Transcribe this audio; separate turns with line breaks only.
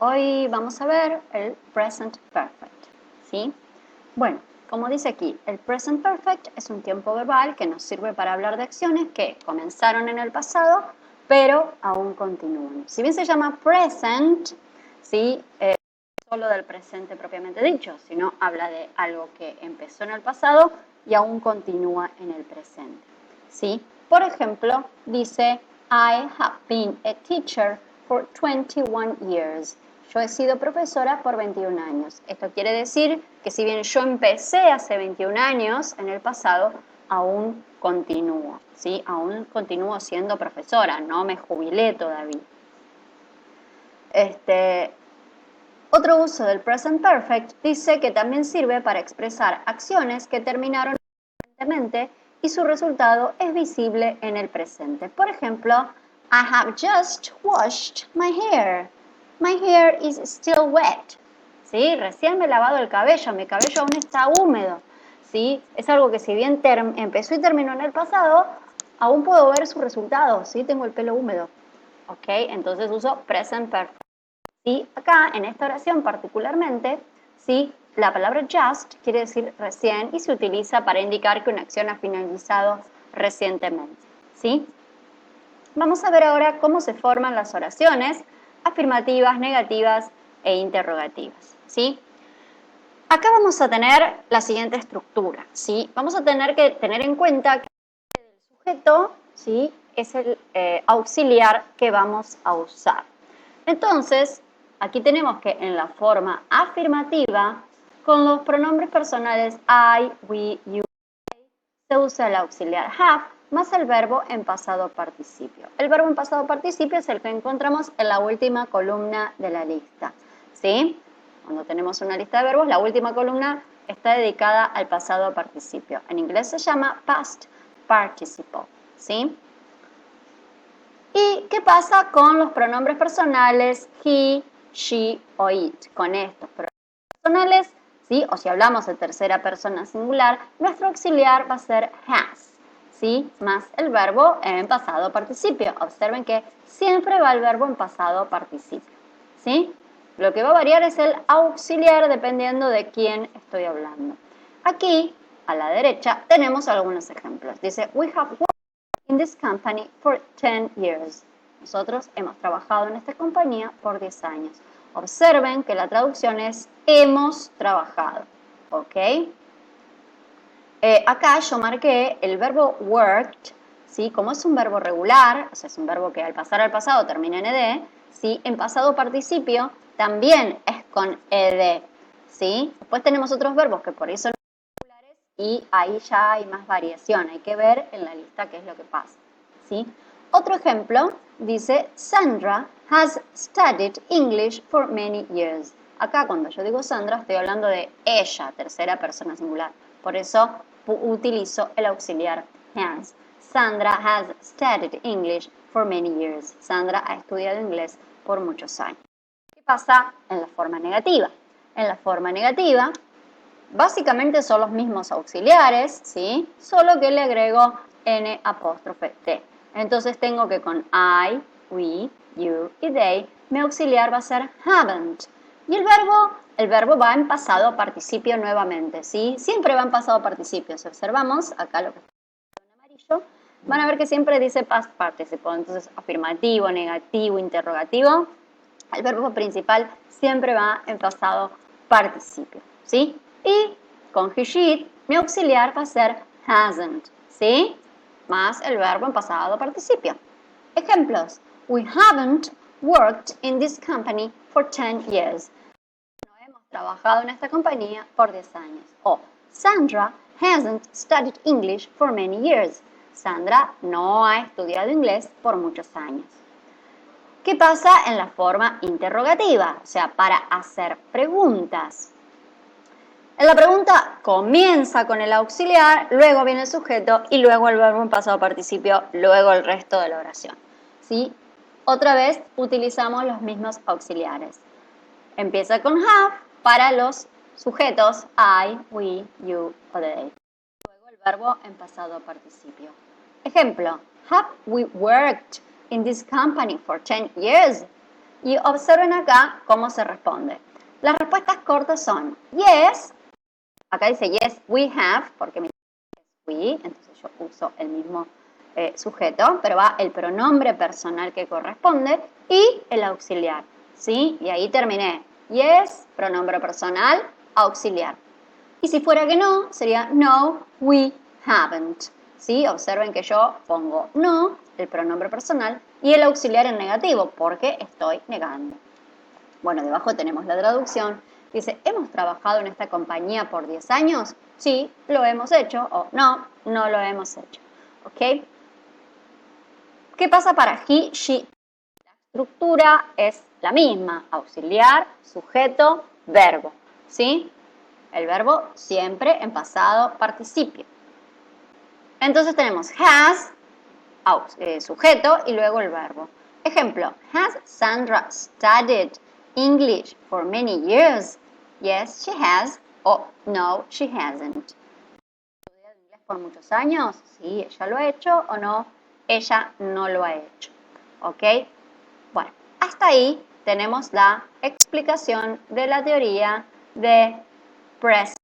Hoy vamos a ver el present perfect, ¿sí? Bueno, como dice aquí, el present perfect es un tiempo verbal que nos sirve para hablar de acciones que comenzaron en el pasado, pero aún continúan. Si bien se llama present, ¿sí? Solo del presente propiamente dicho, sino habla de algo que empezó en el pasado y aún continúa en el presente, ¿sí? Por ejemplo, dice, I have been a teacher for 21 years. Yo he sido profesora por 21 años. Esto quiere decir que si bien yo empecé hace 21 años en el pasado, aún continúo, ¿sí? Aún continúo siendo profesora, no me jubilé todavía. Otro uso del present perfect dice que también sirve para expresar acciones que terminaron recientemente y su resultado es visible en el presente. Por ejemplo, I have just washed my hair. My hair is still wet. ¿Sí? Recién me he lavado el cabello, mi cabello aún está húmedo. ¿Sí? Es algo que si bien empezó y terminó en el pasado, aún puedo ver su resultado. ¿Sí? Tengo el pelo húmedo. ¿Ok? Entonces uso present perfect. Y acá, en esta oración particularmente, ¿sí? La palabra just quiere decir recién y se utiliza para indicar que una acción ha finalizado recientemente, ¿sí? Vamos a ver ahora cómo se forman las oraciones afirmativas, negativas e interrogativas, ¿sí? Acá vamos a tener la siguiente estructura, ¿sí? Vamos a tener que tener en cuenta que el sujeto, ¿sí? Es el auxiliar que vamos a usar. Entonces, aquí tenemos que en la forma afirmativa, con los pronombres personales I, we, you, se usa el auxiliar have más el verbo en pasado participio. El verbo en pasado participio es el que encontramos en la última columna de la lista, ¿sí? Cuando tenemos una lista de verbos, la última columna está dedicada al pasado participio. En inglés se llama past participle, ¿sí? ¿Y qué pasa con los pronombres personales he, she o it? Con estos pronombres personales, ¿sí? O si hablamos de tercera persona singular, nuestro auxiliar va a ser has, ¿sí? Más el verbo en pasado participio. Observen que siempre va el verbo en pasado participio, ¿sí? Lo que va a variar es el auxiliar dependiendo de quién estoy hablando. Aquí, a la derecha, tenemos algunos ejemplos. Dice, we have worked in this company for 10 years. Nosotros hemos trabajado en esta compañía por 10 años. Observen que la traducción es hemos trabajado, ¿ok? Acá yo marqué el verbo worked, ¿sí? Como es un verbo regular, o sea, es un verbo que al pasar al pasado termina en ed, ¿sí? En pasado participio también es con ed, ¿sí? Después tenemos otros verbos que por ahí son regulares y ahí ya hay más variación, hay que ver en la lista qué es lo que pasa, ¿sí? Otro ejemplo dice, Sandra has studied English for many years. Acá cuando yo digo Sandra estoy hablando de ella, tercera persona singular. Por eso utilizo el auxiliar has. Sandra has studied English for many years. Sandra ha estudiado inglés por muchos años. ¿Qué pasa en la forma negativa? En la forma negativa, básicamente son los mismos auxiliares, ¿sí? Solo que le agrego N''T. Entonces tengo que con I, we, you y they, mi auxiliar va a ser haven't. Y el verbo va en pasado participio nuevamente, ¿sí? Siempre va en pasado participio. Si observamos, acá lo que está en amarillo, van a ver que siempre dice past participle. Entonces, afirmativo, negativo, interrogativo. El verbo principal siempre va en pasado participio, ¿sí? Y con he, she, mi auxiliar va a ser hasn't, ¿sí? Más el verbo en pasado participio. Ejemplos. We haven't worked in this company for 10 years. No hemos trabajado en esta compañía por 10 años. O Sandra hasn't studied English for many years. Sandra no ha estudiado inglés por muchos años. ¿Qué pasa en la forma interrogativa? O sea, para hacer preguntas. En la pregunta comienza con el auxiliar, luego viene el sujeto y luego el verbo en pasado participio, luego el resto de la oración, ¿sí? Otra vez utilizamos los mismos auxiliares. Empieza con have para los sujetos I, we, you o they. Luego el verbo en pasado participio. Ejemplo, have we worked in this company for 10 years? Y observen acá cómo se responde. Las respuestas cortas son yes, acá dice yes, we have, porque mi es we, entonces yo uso el mismo sujeto, pero va el pronombre personal que corresponde y el auxiliar, ¿sí? Y ahí terminé. Yes, pronombre personal, auxiliar. Y si fuera que no, sería no, we haven't, ¿sí? Observen que yo pongo no, el pronombre personal, y el auxiliar en negativo, porque estoy negando. Bueno, debajo tenemos la traducción. Dice, ¿hemos trabajado en esta compañía por 10 años? Sí, lo hemos hecho, o no, no lo hemos hecho, ¿ok? ¿Qué pasa para he, she? La estructura es la misma, auxiliar, sujeto, verbo, ¿sí? El verbo siempre en pasado participio. Entonces tenemos has, sujeto y luego el verbo. Ejemplo, has Sandra studied English for many years? Yes, she has. O no, she hasn't. ¿Estudiado inglés por muchos años? Sí, ella lo ha hecho o no, ella no lo ha hecho. ¿Ok? Bueno, hasta ahí tenemos la explicación de la teoría de present